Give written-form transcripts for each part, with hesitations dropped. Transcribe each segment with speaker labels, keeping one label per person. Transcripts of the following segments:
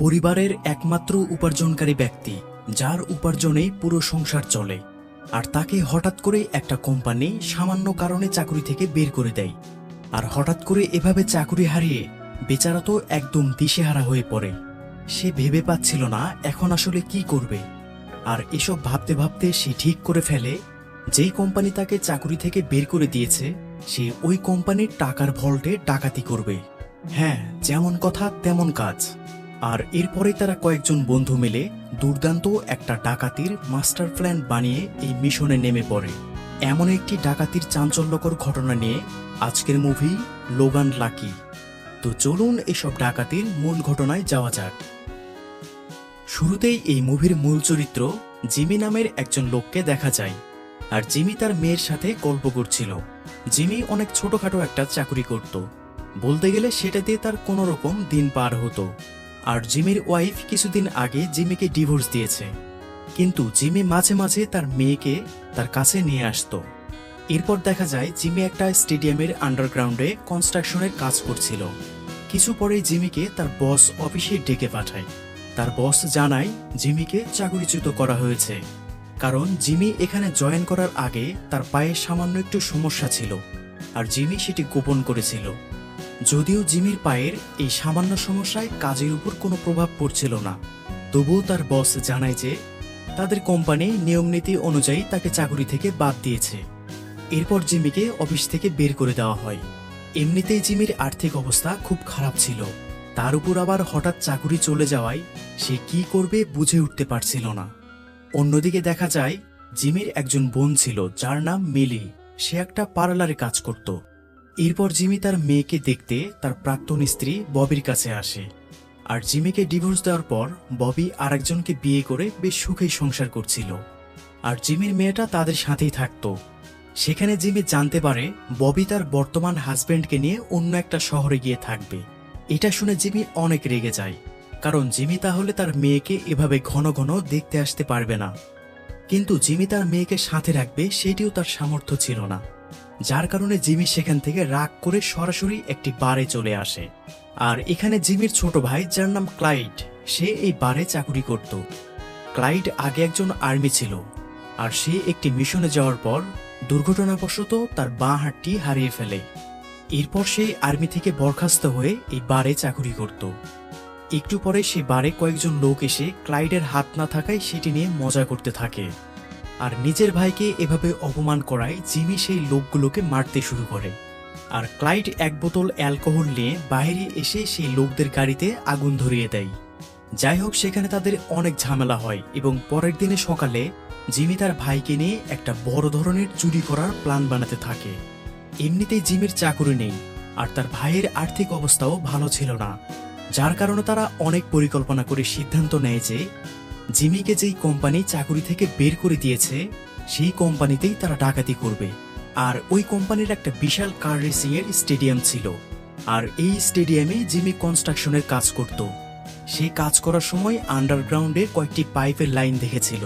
Speaker 1: পরিবারের একমাত্র উপার্জনকারী ব্যক্তি, যার উপার্জনেই পুরো সংসার চলে, আর তাকে হঠাৎ করে একটা কোম্পানি সামান্য কারণে চাকরি থেকে বের করে দেয়। আর হঠাৎ করে এভাবে চাকরি হারিয়ে বেচারা তো একদম দিশেহারা হয়ে পড়ে। সে ভেবে পাচ্ছিল না এখন আসলে কি করবে। আর এসব ভাবতে ভাবতে সে ঠিক করে ফেলে, যেই কোম্পানি তাকে চাকরি থেকে বের করে দিয়েছে সে ওই কোম্পানির টাকার ভল্টে ডাকাতি করবে। হ্যাঁ, যেমন কথা তেমন কাজ। আর এরপরে তারা কয়েকজন বন্ধু মিলে দুর্দান্ত একটা ডাকাতির মাস্টার প্ল্যান বানিয়ে এই মিশনে নেমে পড়ে। এমন একটি ডাকাতির চাঞ্চল্যকর ঘটনা নিয়ে আজকের মুভি লোগান লাকি। তো চলুন এসব ডাকাতির মূল ঘটনায় যাওয়া যাক। শুরুতেই এই মুভির মূল চরিত্র জিমি নামের একজন লোককে দেখা যায়। আর জিমি তার মেয়ের সাথে গল্প করছিল। জিমি অনেক ছোটখাটো একটা চাকরি করত, বলতে গেলে সেটা দিয়ে তার কোনো রকম দিন পার হতো। আর জিমির ওয়াইফ কিছুদিন আগে জিমিকে ডিভোর্স দিয়েছে, কিন্তু জিমি মাঝে মাঝে তার মেয়েকে তার কাছে নিয়ে আসতো। এরপর দেখা যায় জিমি একটা স্টেডিয়ামের আন্ডারগ্রাউন্ডে কনস্ট্রাকশনের কাজ করছিল। কিছু পরে জিমিকে তার বস অফিসে ডেকে পাঠায়। তার বস জানায় জিমিকে চাকরিচ্যুত করা হয়েছে, কারণ জিমি এখানে জয়েন করার আগে তার পায়ে সামান্য একটু সমস্যা ছিল, আর জিমি সেটি গোপন করেছিল। যদিও জিমির পায়ের এই সামান্য সমস্যায় কাজের উপর কোনো প্রভাব পড়ছিল না, তবুও তার বস জানায় যে তাদের কোম্পানি নিয়মনীতি অনুযায়ী তাকে চাকরি থেকে বাদ দিয়েছে। এরপর জিমিকে অফিস থেকে বের করে দেওয়া হয়। এমনিতেই জিমির আর্থিক অবস্থা খুব খারাপ ছিল, তার উপর আবার হঠাৎ চাকরি চলে যাওয়ায় সে কি করবে বুঝে উঠতে পারছিল না। অন্যদিকে দেখা যায় জিমির একজন বোন ছিল যার নাম মিলি। সে একটা পার্লারে কাজ করত। এরপর জিমি তার মেয়েকে দেখতে তার প্রাক্তন স্ত্রী ববির কাছে আসে। আর জিমিকে ডিভোর্স দেওয়ার পর ববি আরেকজনকে বিয়ে করে বেশ সুখেই সংসার করছিল, আর জিমির মেয়েটা তাদের সাথেই থাকতো। সেখানে জিমি জানতে পারে ববি তার বর্তমান হাজবেন্ডকে নিয়ে অন্য একটা শহরে গিয়ে থাকবে। এটা শুনে জিমি অনেক রেগে যায়, কারণ জিমি তাহলে তার মেয়েকে এভাবে ঘন ঘন দেখতে আসতে পারবে না। কিন্তু জিমি তার মেয়েকে সাথে রাখবে সেটিও তার সামর্থ্য ছিল না, যার কারণে জিমি সেখান থেকে রাগ করে সরাসরি একটি বারে চলে আসে। আর এখানে জিমির ছোট ভাই যার নাম ক্লাইড, সে এই বারে চাকরি করত। ক্লাইড আগে একজন আর্মি ছিল, আর সে একটি মিশনে যাওয়ার পর দুর্ঘটনাবশত তার বাঁ হাতটি হারিয়ে ফেলে। এরপর সে আর্মি থেকে বরখাস্ত হয়ে এই বারে চাকরি করত। একটু পরে সে বারে কয়েকজন লোক এসে ক্লাইডের হাত না থাকায় সেটি নিয়ে মজা করতে থাকে। আর নিজের ভাইকে এভাবে অপমান করায় জিমি সেই লোকগুলোকে মারতে শুরু করে। আর ক্লাইড এক বোতল অ্যালকোহল নিয়ে বাইরে এসে সেই লোকদের গাড়িতে আগুন ধরিয়ে দেয়। যাই হোক, সেখানে তাদের অনেক ঝামেলা হয় এবং পরের দিনে সকালে জিমি তার ভাইকে নিয়ে একটা বড় ধরনের চুরি করার প্ল্যান বানাতে থাকে। এমনিতেই জিমির চাকরি নেই, আর তার ভাইয়ের আর্থিক অবস্থাও ভালো ছিল না, যার কারণে তারা অনেক পরিকল্পনা করে সিদ্ধান্ত নেয় যে জিমিকে যেই কোম্পানি চাকরি থেকে বের করে দিয়েছে সেই কোম্পানিতেই তারা ডাকাতি করবে। আর ওই কোম্পানির একটা বিশাল কার রেসিং এর স্টেডিয়াম ছিল, আর এই স্টেডিয়ামে জিমি কনস্ট্রাকশনের কাজ করত। সে কাজ করার সময় আন্ডারগ্রাউন্ডে কয়েকটি পাইপের লাইন দেখেছিল।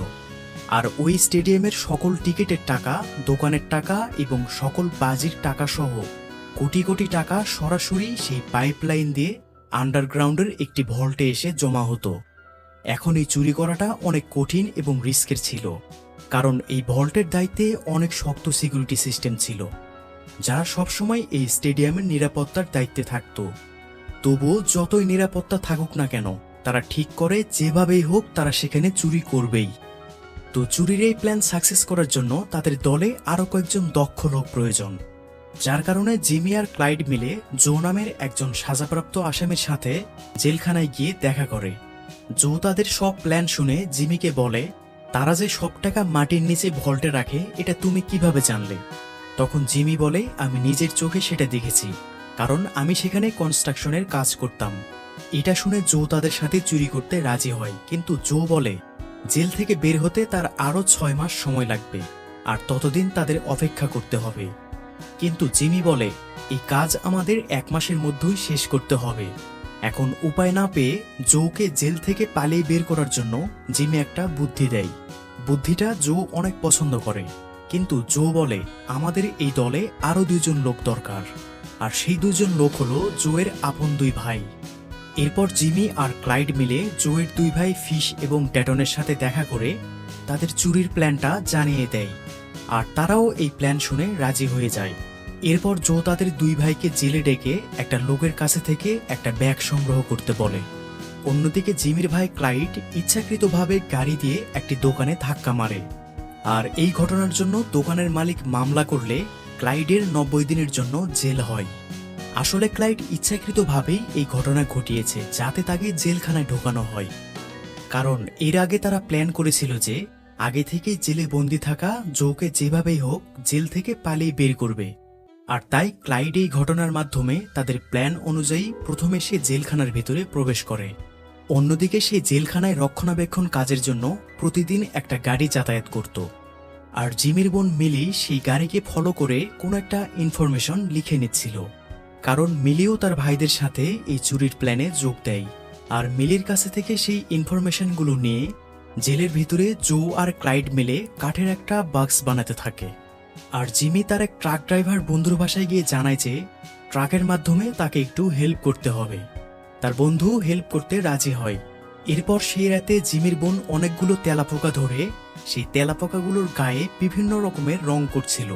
Speaker 1: আর ওই স্টেডিয়ামের সকল টিকিটের টাকা, দোকানের টাকা এবং সকল বাজির টাকা সহ কোটি কোটি টাকা সরাসরি সেই পাইপলাইন দিয়ে আন্ডারগ্রাউন্ডের একটি ভল্টে এসে জমা হতো। এখন এই চুরি করাটা অনেক কঠিন এবং রিস্কের ছিল, কারণ এই ভল্টের দায়িত্বে অনেক শক্ত সিকিউরিটি সিস্টেম ছিল, যারা সবসময় এই স্টেডিয়ামের নিরাপত্তার দায়িত্বে থাকত। তবুও যতই নিরাপত্তা থাকুক না কেন, তারা ঠিক করে যেভাবেই হোক তারা সেখানে চুরি করবেই। তো চুরির এই প্ল্যান সাকসেস করার জন্য তাদের দলে আরো কয়েকজন দক্ষ লোক প্রয়োজন, যার কারণে জিমি আর ক্লাইড মিলে জো নামের একজন সাজাপ্রাপ্ত আসামির সাথে জেলখানায় গিয়ে দেখা করে। জো তাদের সব প্ল্যান শুনে জিমিকে বলে, তারা যে সব টাকা মাটির নিচে ভল্টে রাখে এটা তুমি কিভাবে জানলে? তখন জিমি বলে, আমি নিজের চোখে সেটা দেখেছি, কারণ আমি সেখানে কনস্ট্রাকশনের কাজ করতাম। এটা শুনে জো তাদের সাথে চুরি করতে রাজি হয়, কিন্তু জো বলে জেল থেকে বের হতে তার আরো 6 মাস সময় লাগবে, আর ততদিন তাদের অপেক্ষা করতে হবে। কিন্তু জিমি বলে, এই কাজ আমাদের 1 মাসের মধ্যেই শেষ করতে হবে। এখন উপায় না পেয়ে জোকে জেল থেকে পালিয়ে বের করার জন্য জিমি একটা বুদ্ধি দেয়। বুদ্ধিটা জো অনেক পছন্দ করে, কিন্তু জো বলে, আমাদের এই দলে আরো 2 জন লোক দরকার, আর সেই 2 জন লোক হলো জোয়ের আপন 2 ভাই। এরপর জিমি আর ক্লাইড মিলে জোয়ের দুই ভাই ফিশ এবং ড্যাটনের সাথে দেখা করে তাদের চুরির প্ল্যানটা জানিয়ে দেয়, আর তারাও এই প্ল্যান শুনে রাজি হয়ে যায়। এরপর জো তাদের দুই ভাইকে জেলে ডেকে একটা লোকের কাছে থেকে একটা ব্যাগ সংগ্রহ করতে বলে। অন্যদিকে জিমির ভাই ক্লাইড ইচ্ছাকৃতভাবে গাড়ি দিয়ে একটি দোকানে ধাক্কা মারে, আর এই ঘটনার জন্য দোকানের মালিক মামলা করলে ক্লাইডের 90 দিনের জন্য জেল হয়। আসলে ক্লাইড ইচ্ছাকৃতভাবেই এই ঘটনা ঘটিয়েছে যাতে তাকে জেলখানায় ঢোকানো হয়, কারণ এর আগে তারা প্ল্যান করেছিল যে আগে থেকেই জেলে বন্দি থাকা জোকে যেভাবেই হোক জেল থেকে পালিয়ে বের করবে। আর তাই ক্লাইড এই ঘটনার মাধ্যমে তাদের প্ল্যান অনুযায়ী প্রথমে সে জেলখানার ভিতরে প্রবেশ করে। অন্যদিকে সেই জেলখানায় রক্ষণাবেক্ষণ কাজের জন্য প্রতিদিন একটা গাড়ি যাতায়াত করত, আর জিমির বোন মিলি সেই গাড়িকে ফলো করে কোনো একটা ইনফরমেশন লিখে নিচ্ছিল, কারণ মিলিও তার ভাইদের সাথে এই চুরির প্ল্যানে যোগ দেয়। আর মিলির কাছে থেকে সেই ইনফরমেশনগুলো নিয়ে জেলের ভিতরে জো আর ক্লাইড মিলে কাঠের একটা বাক্স বানাতে থাকে। আর জিমি তার এক ট্রাক ড্রাইভার বন্ধুর বাসায় গিয়ে জানায় যে ট্রাকের মাধ্যমে তাকে একটু হেল্প করতে হবে। তার বন্ধু হেল্প করতে রাজি হয়। এরপর সেই রাতে জিমির বোন অনেকগুলো তেলাপোকা ধরে সেই তেলাপোকাগুলোর গায়ে বিভিন্ন রকমের রং করছিল।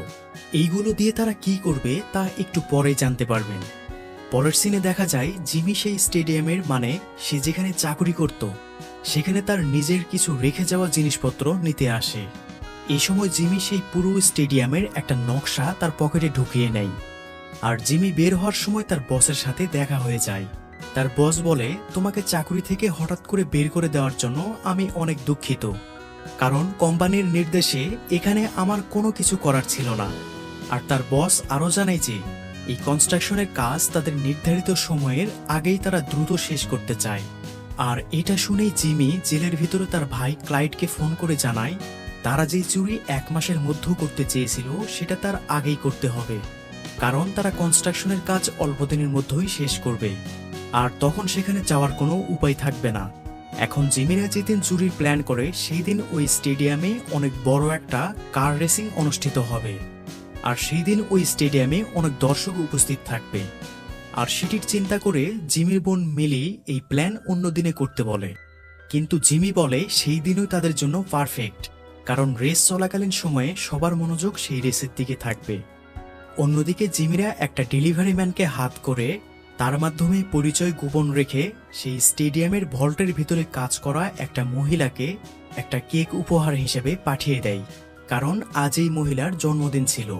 Speaker 1: এইগুলো দিয়ে তারা কি করবে তা একটু পরে জানতে পারবেন। পরের সিনে দেখা যায় জিমি সেই স্টেডিয়ামের, মানে সে যেখানে চাকরি করত, সেখানে তার নিজের কিছু রেখে যাওয়া জিনিসপত্র নিতে আসে। এই সময় জিমি সেই পুরো স্টেডিয়ামের একটা নকশা তার পকেটে ঢুকিয়ে নেয়। আর জিমি বের হওয়ার সময় তার বসের সাথে দেখা হয়ে যায়। তার বস বলে, তোমাকে চাকরি থেকে হঠাৎ করে বের করে দেওয়ার জন্য আমি অনেক দুঃখিত, কারণ কোম্পানির নির্দেশে এখানে আমার কোনো কিছু করার ছিল না। আর তার বস আরও জানায় যে এই কনস্ট্রাকশনের কাজ তাদের নির্ধারিত সময়ের আগেই তারা দ্রুত শেষ করতে চায়। আর এটা শুনেই জিমি জেলের ভিতরে তার ভাই ক্লাইডকে ফোন করে জানায় তারা যে চুরি 1 মাসের মধ্যে করতে চেয়েছিল সেটা তার আগেই করতে হবে, কারণ তারা কনস্ট্রাকশনের কাজ অল্প দিনের মধ্যেই শেষ করবে, আর তখন সেখানে যাওয়ার কোনো উপায় থাকবে না। এখন জিমিরা যেদিন চুরির প্ল্যান করে সেই দিন ওই স্টেডিয়ামে অনেক বড় একটা কার রেসিং অনুষ্ঠিত হবে, আর সেই দিন ওই স্টেডিয়ামে অনেক দর্শক উপস্থিত থাকবে। আর সেটির চিন্তা করে জিমির বোন মিলি এই প্ল্যান অন্য দিনে করতে বলে, কিন্তু জিমি বলে সেই দিনই তাদের জন্য পারফেক্ট, কারণ রেস চলাকালীন সময়ে সবার মনোযোগ সেই রেসের দিকে থাকবে। অন্যদিকে জিমিরা একটা ডেলিভারি ম্যানকে হাত করে তার মাধ্যমে পরিচয় গোপন রেখে সেই স্টেডিয়ামের ভল্টের ভিতরে কাজ করা একটা মহিলাকে একটা কেক উপহার হিসেবে পাঠিয়ে দেয়, কারণ আজ এই মহিলার জন্মদিন ছিল।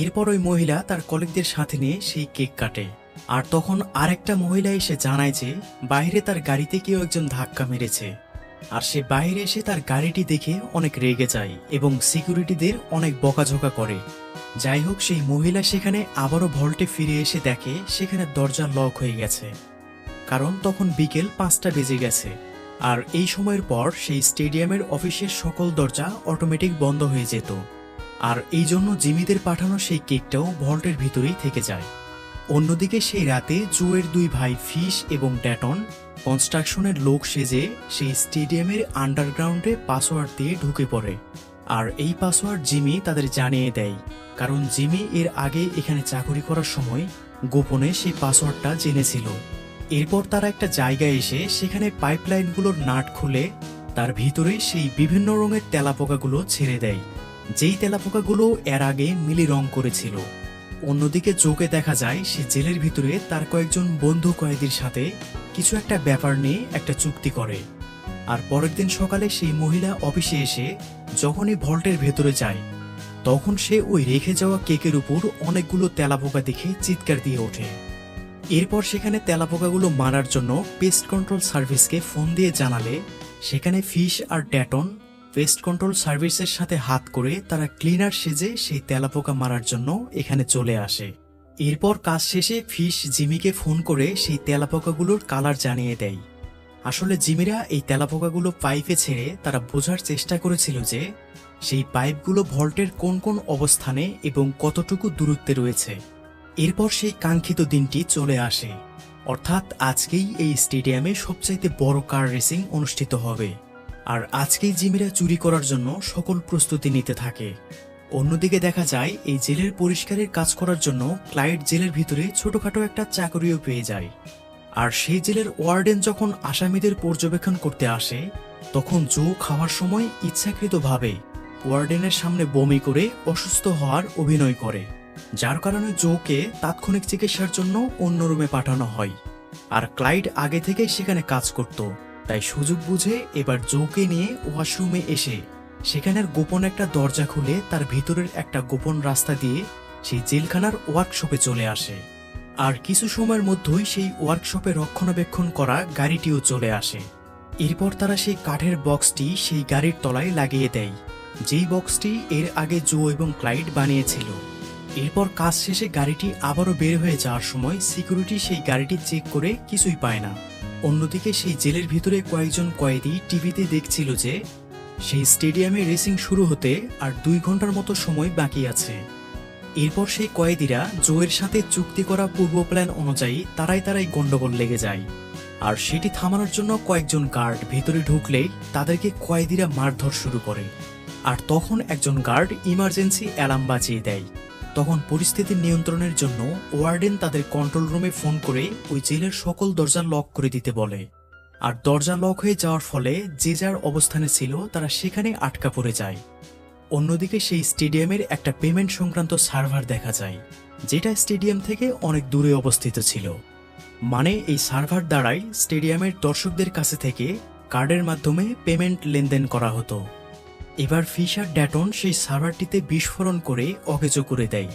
Speaker 1: এরপর ওই মহিলা তার কলিগদের সাথে নিয়ে সেই কেক কাটে। আর তখন আরেকটা মহিলা এসে জানায় যে বাইরে তার গাড়িতে কেউ একজন ধাক্কা মেরেছে, আর সে বাইরে এসে তার গাড়িটি দেখে অনেক রেগে যায় এবং সিকিউরিটিদের অনেক বকাঝকা করে। যাই হোক, সেই মহিলা সেখানে আবারও ভল্টে ফিরে এসে দেখে সেখানে দরজা লক হয়ে গেছে, কারণ তখন বিকেল 5টা বেজে গেছে। আর এই সময়ের পর সেই স্টেডিয়ামের অফিসের সকল দরজা অটোমেটিক বন্ধ হয়ে যেত, আর এই জন্য জিমিদের পাঠানো সেই কেকটাও ভল্টের ভিতরেই থেকে যায়। অন্যদিকে সেই রাতে জোয়ের দুই ভাই ফিশ এবং ড্যাটন কনস্ট্রাকশনের লোক সেজে সেই স্টেডিয়ামের আন্ডারগ্রাউন্ডে পাসওয়ার্ড দিয়ে ঢুকে পড়ে। আর এই পাসওয়ার্ড জিমি তাদের জানিয়ে দেয়, কারণ জিমি এর আগে এখানে চাকরি করার সময় গোপনে সেই পাসওয়ার্ডটা জেনেছিল। এরপর তারা একটা জায়গায় এসে সেখানে পাইপলাইনগুলোর নাট খুলে তার ভিতরে সেই বিভিন্ন রঙের তেলাপোকাগুলো ছেড়ে দেয়, যেই তেলাপোকাগুলো এর আগে মিলি রং করেছিল। অন্যদিকে জোকে দেখা যায় সে জেলের ভিতরে তার কয়েকজন বন্ধু কয়েদির সাথে কিছু একটা ব্যাপার নিয়ে একটা চুক্তি করে। আর পরের দিন সকালে সেই মহিলা অফিসে এসে যখনই ভল্টের ভেতরে যায় তখন সে ওই রেখে যাওয়া কেকের উপর অনেকগুলো তেলাপোকা দেখে চিৎকার দিয়ে ওঠে। এরপর সেখানে তেলাপোকাগুলো মারার জন্য পেস্ট কন্ট্রোল সার্ভিসকে ফোন দিয়ে জানালে সেখানে ফিশ আর ড্যাটন পেস্ট কন্ট্রোল সার্ভিসের সাথে হাত করে তারা ক্লিনার সেজে সেই তেলাপোকা মারার জন্য এখানে চলে আসে। এরপর কাজ শেষে ফিশ জিমিকে ফোন করে সেই তেলাপোকাগুলোর কালার জানিয়ে দেয়। আসলে জিমিরা এই তেলাপোকাগুলো পাইপে ছেড়ে তারা বোঝার চেষ্টা করেছিল যে সেই পাইপগুলো ভল্টের কোন কোন অবস্থানে এবং কতটুকু দূরত্বে রয়েছে। এরপর সেই কাঙ্ক্ষিত দিনটি চলে আসে, অর্থাৎ আজকেই এই স্টেডিয়ামে সবচাইতে বড় কার রেসিং অনুষ্ঠিত হবে। আর আজকেই জিমিরা চুরি করার জন্য সকল প্রস্তুতি নিতে থাকে। অন্যদিকে দেখা যায় এই জেলের পরিষ্কারের কাজ করার জন্য ক্লাইড জেলের ভিতরে ছোটখাটো একটা চাকরিও পেয়ে যায়। আর সেই জেলের ওয়ার্ডেন যখন আসামিদের পর্যবেক্ষণ করতে আসে, তখন জো খাওয়ার সময় ইচ্ছাকৃতভাবে ওয়ার্ডেনের সামনে বমি করে অসুস্থ হওয়ার অভিনয় করে, যার কারণে জোকে তাৎক্ষণিক চিকিৎসার জন্য অন্য রুমে পাঠানো হয়। আর ক্লাইড আগে থেকেই সেখানে কাজ করত, তাই সুযোগ বুঝে এবার জোকে নিয়ে ওয়াশরুমে এসে সেখানের গোপন একটা দরজা খুলে তার ভিতরের একটা গোপন রাস্তা দিয়ে সেই জেলখানার ওয়ার্কশপে চলে আসে। আর কিছু সময়ের মধ্যেই সেই ওয়ার্কশপে রক্ষণাবেক্ষণ করা গাড়িটিও চলে আসে। এরপর তারা সেই কাঠের বক্সটি সেই গাড়ির তলায় লাগিয়ে দেয়, যেই বক্সটি এর আগে জো এবং ক্লাইড বানিয়েছিল। এরপর কাজ শেষে গাড়িটি আবারও বের হয়ে যাওয়ার সময় সিকিউরিটি সেই গাড়িটি চেক করে কিছুই পায় না। অন্যদিকে সেই জেলের ভিতরে কয়েকজন কয়েদি টিভিতে দেখছিল যে সেই স্টেডিয়ামে রেসিং শুরু হতে আর 2 ঘন্টার মতো সময় বাকি আছে। এরপর সেই কয়েদিরা জোয়ের সাথে চুক্তি করা পূর্ব প্ল্যান অনুযায়ী তারাই গন্ডগোল লেগে যায়। আর সেটি থামানোর জন্য কয়েকজন গার্ড ভেতরে ঢুকলেই তাদেরকে কয়েদিরা মারধর শুরু করে। আর তখন একজন গার্ড ইমার্জেন্সি অ্যালার্ম বাজিয়ে দেয়। তখন পরিস্থিতি নিয়ন্ত্রণের জন্য ওয়ার্ডেন তাদের কন্ট্রোল রুমে ফোন করে ওই জেলের সকল দরজা লক করে দিতে বলে। আর দরজা লক হয়ে যাওয়ার ফলে যে যার অবস্থানে ছিল তারা সেখানে আটকা পড়ে যায়। অন্যদিকে সেই স্টেডিয়ামের একটা পেমেন্ট সংক্রান্ত সার্ভার দেখা যায়, যেটা স্টেডিয়াম থেকে অনেক দূরে অবস্থিত ছিল। মানে এই সার্ভার দ্বারাই স্টেডিয়ামের দর্শকদের কাছে থেকে কার্ডের মাধ্যমে পেমেন্ট লেনদেন করা হতো। এবার ফিশার ড্যাটন সেই সার্ভারটিতে বিস্ফোরণ করে অকেজো করে দেয়।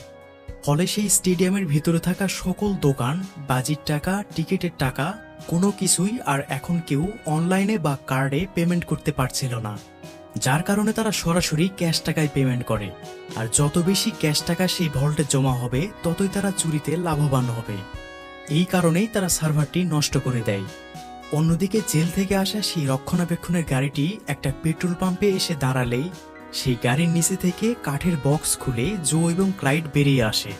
Speaker 1: ফলে সেই স্টেডিয়ামের ভিতরে থাকা সকল দোকান, বাজির টাকা, টিকিটের টাকা কোনো কিছুই আর এখন কেউ অনলাইনে বা কার্ডে পেমেন্ট করতে পারছিল না, যার কারণে তারা সরাসরি ক্যাশ টাকায় পেমেন্ট করে। আর যত বেশি ক্যাশ টাকা সেই ভল্টে জমা হবে ততই তারা চুরিতে লাভবান হবে। এই কারণেই তারা সার্ভারটি নষ্ট করে দেয়। অন্যদিকে জেল থেকে আসা সেই রক্ষণাবেক্ষণের গাড়িটি একটা পেট্রোল পাম্পে এসে দাঁড়ালেই সেই গাড়ির নিচে থেকে কাঠের বক্স খুলে জো এবং ক্লাইড বেরিয়ে আসে।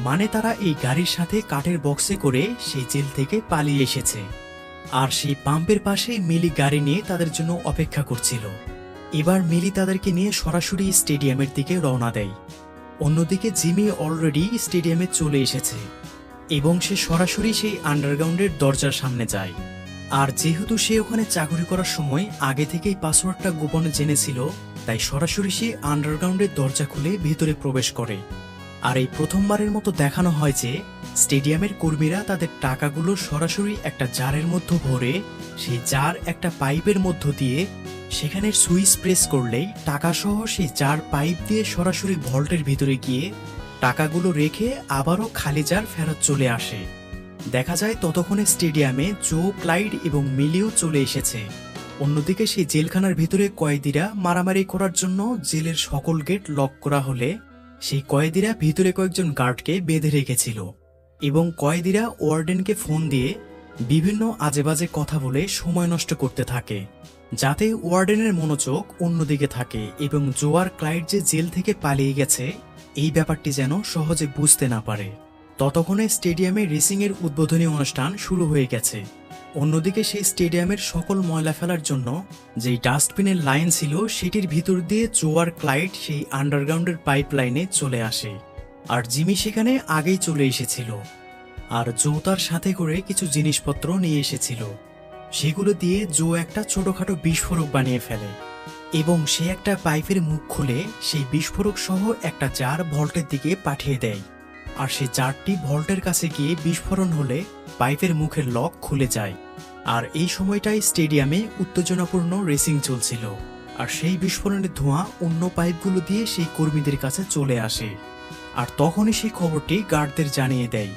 Speaker 1: মানে তারা এই গাড়ির সাথে কাঠের বক্সে করে সেই জেল থেকে পালিয়ে এসেছে। আর সেই পাম্পের পাশে মিলি গাড়ি নিয়ে তাদের জন্য অপেক্ষা করছিল। এবার মিলি তাদেরকে নিয়ে সরাসরি স্টেডিয়ামের দিকে রওনা দেয়। অন্যদিকে জিমি অলরেডি স্টেডিয়ামে চলে এসেছে এবং সে সরাসরি সেই আন্ডারগ্রাউন্ডের দরজার সামনে যায়। আর যেহেতু সে ওখানে চাকরি করার সময় আগে থেকেই পাসওয়ার্ডটা গোপনে জেনেছিল, তাই সরাসরি সে আন্ডারগ্রাউন্ডের দরজা খুলে ভিতরে প্রবেশ করে। আর এই প্রথমবারের মতো দেখানো হয় যে স্টেডিয়ামের কর্মীরা তাদের টাকাগুলো সরাসরি একটা জারের মধ্যে ভরে সেই জার একটা পাইপের মধ্য দিয়ে সেখানে সুইচ প্রেস করলেই টাকাসহ সেই জার পাইপ দিয়ে সরাসরি ভল্টের ভিতরে গিয়ে টাকাগুলো রেখে আবারও খালি জার ফেরত চলে আসে। দেখা যায় ততক্ষণে স্টেডিয়ামে জো, ক্লাইড এবং মিলিও চলে এসেছে। অন্যদিকে সেই জেলখানার ভিতরে কয়েদিরা মারামারি করার জন্য জেলের সকল গেট লক করা হলে সেই কয়েদিরা ভিতরে কয়েকজন গার্ডকে বেঁধে রেখেছিল এবং কয়েদিরা ওয়ার্ডেনকে ফোন দিয়ে বিভিন্ন আজেবাজে কথা বলে সময় নষ্ট করতে থাকে, যাতে ওয়ার্ডেনের মনোযোগ অন্যদিকে থাকে এবং জো আর ক্লাইড যে জেল থেকে পালিয়ে গেছে এই ব্যাপারটি যেন সহজে বুঝতে না পারে। ততক্ষণে স্টেডিয়ামে রেসিংয়ের উদ্বোধনী অনুষ্ঠান শুরু হয়ে গেছে। অন্যদিকে সেই স্টেডিয়ামের সকল ময়লা ফেলার জন্য যেই ডাস্টবিনের লাইন ছিল সেটির ভিতর দিয়ে জো আর ক্লাইড সেই আন্ডারগ্রাউন্ডের পাইপ লাইনে চলে আসে। আর জিমি সেখানে আগেই চলে এসেছিল। আর জো তার সাথে করে কিছু জিনিসপত্র নিয়ে এসেছিল। সেগুলো দিয়ে জো একটা ছোটখাটো বিস্ফোরক বানিয়ে ফেলে এবং সে একটা পাইপের মুখ খুলে সেই বিস্ফোরক সহ একটা জার ভল্টের দিকে পাঠিয়ে দেয়। আর সেই জারটি ভল্টের কাছে গিয়ে বিস্ফোরণ হলে পাইপের মুখের লক খুলে যায়। আর এই সময়টাই স্টেডিয়ামে উত্তেজনাপূর্ণ রেসিং চলছিল। আর সেই বিস্ফোরণের ধোঁয়া অন্য পাইপগুলো দিয়ে সেই কর্মীদের কাছে চলে আসে। আর তখনই সেই খবরটি গার্ডদের জানিয়ে দেয়।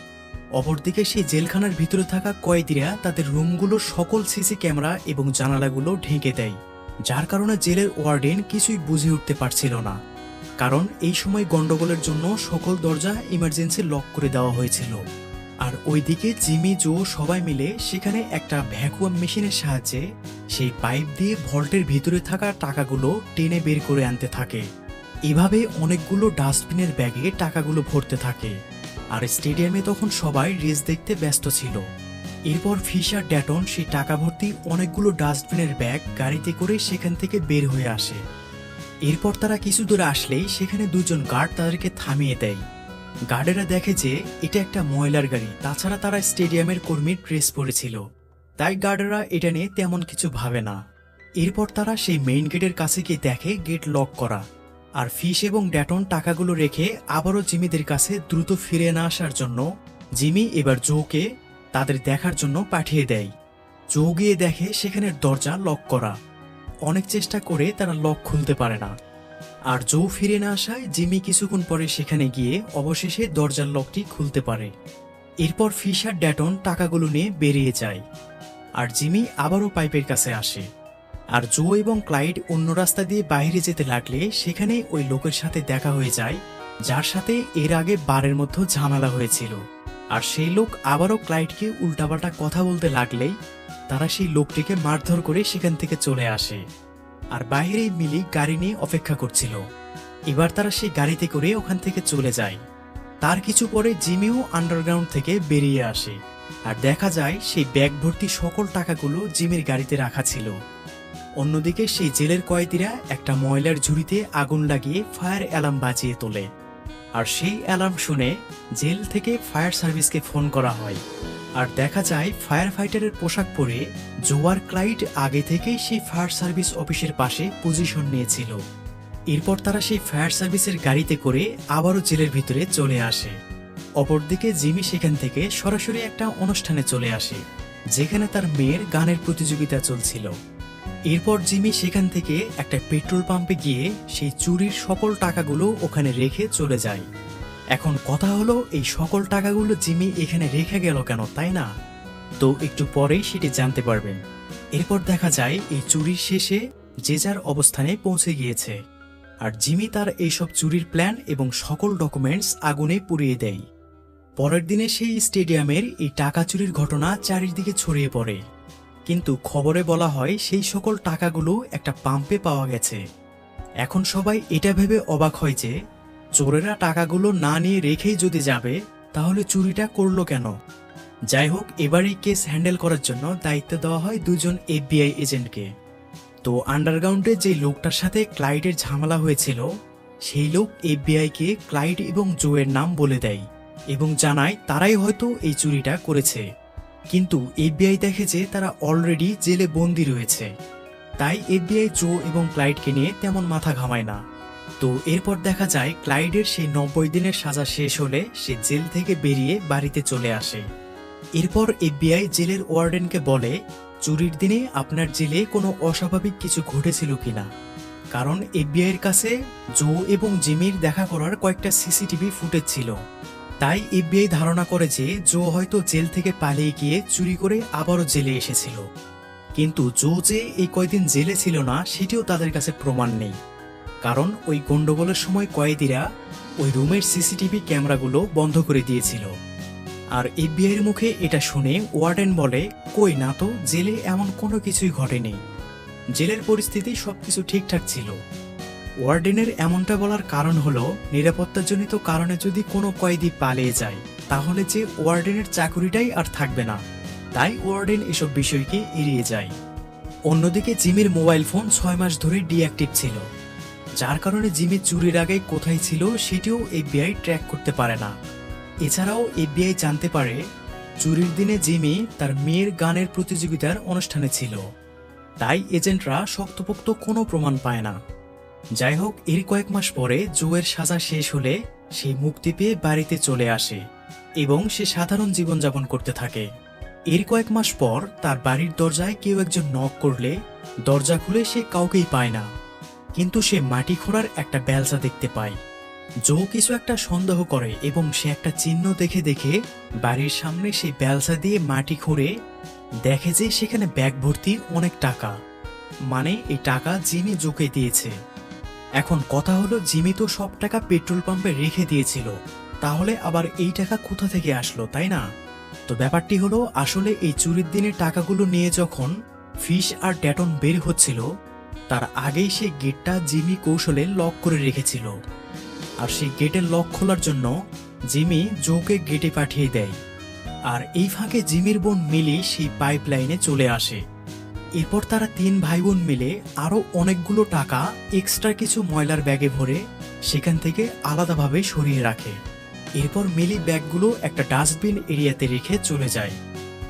Speaker 1: অপরদিকে সেই জেলখানার ভিতরে থাকা কয়েদিরা তাদের রুমগুলোর সকল সিসি ক্যামেরা এবং জানালাগুলো ঢেকে দেয়, যার কারণে জেলের ওয়ার্ডেন কিছুই বুঝে উঠতে পারছিল না, কারণ এই সময় গন্ডগোলের জন্য সকল দরজা ইমার্জেন্সি লক করে দেওয়া হয়েছিল। আর ওইদিকে জিমি, জো সবাই মিলে সেখানে একটা ভ্যাকুয়াম মেশিনের সাহায্যে সেই পাইপ দিয়ে ভল্টের ভিতরে থাকা টাকাগুলো টেনে বের করে আনতে থাকে। এভাবে অনেকগুলো ডাস্টবিনের ব্যাগে টাকাগুলো ভরতে থাকে। আর স্টেডিয়ামে তখন সবাই রেস দেখতে ব্যস্ত ছিল। এরপর ফিশার ড্যাটন সেই টাকা ভর্তি অনেকগুলো ডাস্টবিনের ব্যাগ গাড়িতে করে সেখান থেকে বের হয়ে আসে। এরপর তারা কিছু দূরে আসলেই সেখানে দুজন গার্ড তাদেরকে থামিয়ে দেয় গার্ডেরা দেখে যে এটা একটা ময়লার গাড়ি, তাছাড়া তারা স্টেডিয়ামের কর্মীর ড্রেস পরেছিল, তাই গার্ডেরা এটা নিয়ে তেমন কিছু ভাবে না। এরপর তারা সেই মেইন গেটের কাছে গিয়ে দেখে গেট লক করা, আর ফিশ এবং ড্যাটন টাকাগুলো রেখে আবারও জিমিদের কাছে দ্রুত ফিরে না আসার জন্য জিমি এবার জোকে তাদের দেখার জন্য পাঠিয়ে দেয়। জো গিয়ে দেখে সেখানে দরজা লক করা। অনেক চেষ্টা করে তারা লক খুলতে পারে না, আর জো ফিরে না আসায় জিমি কিছুক্ষণ পরে সেখানে গিয়ে অবশেষে দরজার লকটি খুলতে পারে। এরপর ফিশ আর ড্যাটন টাকাগুলো নিয়ে বেরিয়ে যায়, আর জিমি আবারও পাইপের কাছে আসে। আর জো এবং ক্লাইড অন্য রাস্তা দিয়ে বাইরে যেতে লাগলে সেখানে ওই লোকের সাথে দেখা হয়ে যায় যার সাথে এর আগে বারের মধ্যে ঝামেলা হয়েছিল। আর সেই লোক আবারও ক্লাইডকে উল্টাপাল্টা কথা বলতে লাগলেই তারা সেই লোকটিকে মারধর করে সেখান থেকে চলে আসে। আর বাইরে মিলি গাড়ি নিয়ে অপেক্ষা করছিল। এবার তারা সেই গাড়িতে করে ওখান থেকে চলে যায়। তার কিছু পরে জিমিও আন্ডারগ্রাউন্ড থেকে বেরিয়ে আসে, আর দেখা যায় সেই ব্যাগ ভর্তি সকল টাকাগুলো জিমির গাড়িতে রাখা ছিল। অন্যদিকে সেই জেলের কয়েদিরা একটা ময়লার ঝুড়িতে আগুন লাগিয়ে ফায়ার অ্যালার্ম বাজিয়ে তোলে, আর সেই অ্যালার্ম শুনে জেল থেকে ফায়ার সার্ভিসকে ফোন করা হয়। আর দেখা যায় ফায়ার ফাইটারের পোশাক পরে জোয়ার ক্লাইড আগে থেকেই সেই ফায়ার সার্ভিস অফিসের পাশে পজিশন নিয়েছিল। এরপর তারা সেই ফায়ার সার্ভিসের গাড়িতে করে আবারও জেলের ভিতরে চলে আসে। অপরদিকে জিমি সেখান থেকে সরাসরি একটা অনুষ্ঠানে চলে আসে যেখানে তার মেয়ের গানের প্রতিযোগিতা চলছিল। এরপর জিমি সেখান থেকে একটা পেট্রোল পাম্পে গিয়ে সেই চুরির সকল টাকাগুলো ওখানে রেখে চলে যায়। এখন কথা হলো, এই সকল টাকাগুলো জিমি এখানে রেখে গেল কেন, তাই না? তো একটু পরেই সেটি জানতে পারবেন। এরপর দেখা যায় এই চুরির শেষে যে যার অবস্থানে পৌঁছে গিয়েছে, আর জিমি তার এইসব চুরির প্ল্যান এবং সকল ডকুমেন্টস আগুনে পুড়িয়ে দেয়। পরের দিনে সেই স্টেডিয়ামের এই টাকা চুরির ঘটনা চারিদিকে ছড়িয়ে পড়ে, কিন্তু খবরে বলা হয় সেই সকল টাকাগুলো একটা পাম্পে পাওয়া গেছে। এখন সবাই এটা ভেবে অবাক হয় যে চোরেরা টাকাগুলো না নিয়ে রেখেই যদি যাবে তাহলে চুরিটা করলো কেন। যাই হোক, এবার এই কেস হ্যান্ডেল করার জন্য দায়িত্ব দেওয়া হয় দুজন FBI এজেন্টকে। তো আন্ডারগ্রাউন্ডে যে লোকটার সাথে ক্লাইডের ঝামেলা হয়েছিল সেই লোক FBI-কে ক্লাইড এবং জোয়ের নাম বলে দেয় এবং জানায় তারাই হয়তো এই চুরিটা করেছে। কিন্তু FBI দেখে যে তারা অলরেডি জেলে বন্দী রয়েছে, তাই FBI জো এবং ক্লাইডকে নিয়ে তেমন মাথা ঘামায় না। তো এরপর দেখা যায় ক্লাইডের সেই 90 দিনের সাজা শেষ হলে সে জেল থেকে বেরিয়ে বাড়িতে চলে আসে। এরপর FBI জেলের ওয়ার্ডেনকে বলে চুরির দিনে আপনার জেলে কোনো অস্বাভাবিক কিছু ঘটেছিল কিনা, কারণ FBI-এর কাছে জো এবং জিমির দেখা করার কয়েকটা CCTV ফুটেজ ছিল। তাই FBI ধারণা করে যে জো হয়তো জেল থেকে পালিয়ে গিয়ে চুরি করে আবারও জেলে এসেছিল। কিন্তু জো যে এই কয়দিন জেলে ছিল না সেটিও তাদের কাছে প্রমাণ নেই, কারণ ওই গন্ডগোলের সময় কয়েদিরা ওই রুমের CCTV ক্যামেরাগুলো বন্ধ করে দিয়েছিল। আর FBI-এর মুখে এটা শুনে ওয়ার্ডেন বলে, কই না তো, জেলে এমন কোনো কিছুই ঘটেনি, জেলের পরিস্থিতি সবকিছু ঠিকঠাক ছিল। ওয়ার্ডেনের এমনটা বলার কারণ হলো নিরাপত্তাজনিত কারণে যদি কোনো কয়েদি পালিয়ে যায় তাহলে যে ওয়ার্ডেনের চাকুরিটাই আর থাকবে না, তাই ওয়ার্ডেন এসব বিষয়কে এড়িয়ে যায়। অন্যদিকে জিমির মোবাইল ফোন 6 মাস ধরে ডিঅ্যাক্টিভ ছিল, যার কারণে জিমি চুরির আগে কোথায় ছিল সেটিও FBI ট্র্যাক করতে পারে না। এছাড়াও FBI জানতে পারে চুরির দিনে জিমি তার মেয়ের গানের প্রতিযোগিতার অনুষ্ঠানে ছিল, তাই এজেন্টরা শক্তপোক্ত কোনো প্রমাণ পায় না। যাই হোক, এর কয়েক মাস পরে জোয়ের সাজা শেষ হলে সে মুক্তি পেয়ে বাড়িতে চলে আসে এবং সে সাধারণ জীবনযাপন করতে থাকে। এর কয়েক মাস পর তার বাড়ির দরজায় কেউ একজন নক করলে দরজা খুলে সে কাউকেই পায় না, কিন্তু সে মাটি খোঁড়ার একটা বেলচা দেখতে পায়। জো কিছু একটা সন্দেহ করে এবং সে একটা চিহ্ন দেখে বাড়ির সামনে সেই বেলচা দিয়ে মাটি খুঁড়ে দেখে যে সেখানে ব্যাগ ভর্তি অনেক টাকা, মানে এই টাকা জিমি জোকে দিয়েছে। এখন কথা হলো, জিমি তো সব টাকা পেট্রোল পাম্পে রেখে দিয়েছিল, তাহলে আবার এই টাকা কোথা থেকে আসলো, তাই না? তো ব্যাপারটি হলো, আসলে এই চুরির দিনে টাকাগুলো নিয়ে যখন ফিশ আর ড্যাটন বের হচ্ছিল তার আগেই সে গেটটা জিমি কৌশলে লক করে রেখেছিল, আর সেই গেটের লক খোলার জন্য জিমি জোকে গেটে পাঠিয়ে দেয়। আর এই ফাঁকে জিমির বোন মিলি সেই পাইপ লাইনে চলে আসে। এরপর তারা 3 ভাই বোন মিলে আরো অনেকগুলো টাকা এক্সট্রা কিছু ময়লার ব্যাগে ভরে সেখান থেকে আলাদাভাবে সরিয়ে রাখে। এরপর মিলি ব্যাগগুলো একটা ডাস্টবিন এরিয়াতে রেখে চলে যায়।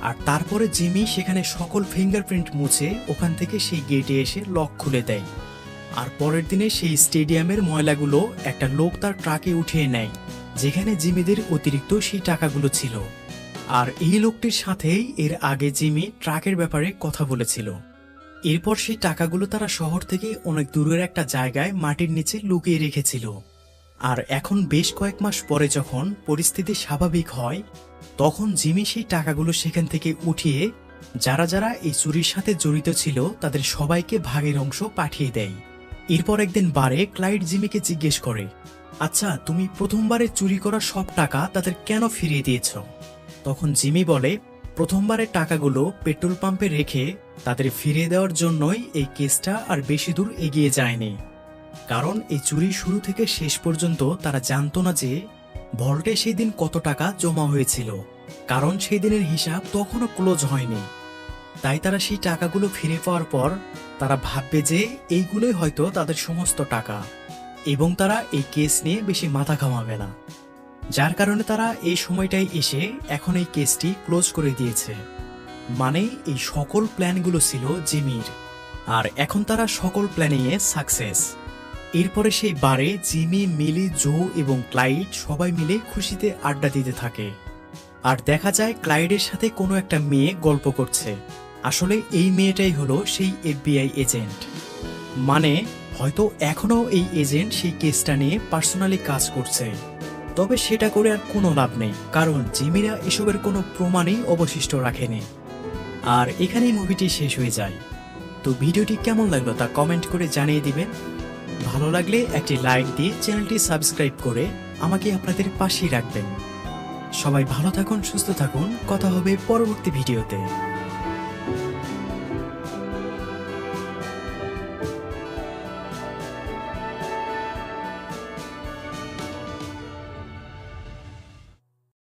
Speaker 1: আর তারপরে জিমি সেখানে সকল ফিঙ্গারপ্রিন্ট মুছে ওখান থেকে সেই গেটে এসে লক খুলে দেয়। আর পরের দিনে সেই স্টেডিয়ামের ময়লাগুলো একটা লোক তার ট্রাকে উঠিয়ে নেয়, যেখানে জিমিদের অতিরিক্ত সেই টাকাগুলো ছিল। আর এই লোকটির সাথেই এর আগে জিমি ট্রাকের ব্যাপারে কথা বলেছিল। এরপর সেই টাকাগুলো তারা শহর থেকে অনেক দূরের একটা জায়গায় মাটির নিচে লুকিয়ে রেখেছিল। আর এখন বেশ কয়েক মাস পরে যখন পরিস্থিতি স্বাভাবিক হয়, তখন জিমি সেই টাকাগুলো সেখান থেকে উঠিয়ে যারা যারা এই চুরির সাথে জড়িত ছিল তাদের সবাইকে ভাগের অংশ পাঠিয়ে দেয়। এরপর একদিন বারে ক্লাইড জিমিকে জিজ্ঞেস করে, আচ্ছা, তুমি প্রথমবারে চুরি করা সব টাকা তাদের কেন ফিরিয়ে দিয়েছ? তখন জিমি বলে, প্রথমবারের টাকাগুলো পেট্রোল পাম্পে রেখে তাদের ফিরিয়ে দেওয়ার জন্যই এই কেসটা আর বেশি দূর এগিয়ে যায়নি। কারণ এই চুরি শুরু থেকে শেষ পর্যন্ত তারা জানতো না যে ভল্টে সেই দিন কত টাকা জমা হয়েছিল, কারণ সেই দিনের হিসাব তখনও ক্লোজ হয়নি। তাই তারা সেই টাকাগুলো ফিরে পাওয়ার পর তারা ভাববে যে এইগুলোই হয়তো তাদের সমস্ত টাকা, এবং তারা এই কেস নিয়ে বেশি মাথা ঘামাবে না। যার কারণে তারা এই সময়টাই এসে এখন এই কেসটি ক্লোজ করে দিয়েছে। মানে এই সকল প্ল্যানগুলো ছিল জিমির, আর এখন তারা সকল প্ল্যানিংয়ে সাকসেস। এরপরে সেই বারে জিমি, মিলি, জো এবং ক্লাইড সবাই মিলে খুশিতে আড্ডা দিতে থাকে। আর দেখা যায় ক্লাইডের সাথে কোনো একটা মেয়ে গল্প করছে। আসলে এই মেয়েটাই হলো সেই FBI এজেন্ট। মানে হয়তো এখনো এই এজেন্ট সেই কেসটা নিয়ে পার্সোনালি কাজ করছে, তবে সেটা করে আর কোনো লাভ নেই, কারণ জিমিরা এসবের কোনো প্রমাণই অবশিষ্ট রাখেনি। আর এখানেই মুভিটি শেষ হয়ে যায়। তো ভিডিওটি কেমন লাগলো তা কমেন্ট করে জানিয়ে দিবেন। ভালো লাগলে একটি লাইক দিয়ে চ্যানেলটি সাবস্ক্রাইব করে আমাকে আপনাদের পাশেই রাখবেন। সবাই ভালো থাকুন, সুস্থ থাকুন, কথা হবে পরবর্তী ভিডিওতে।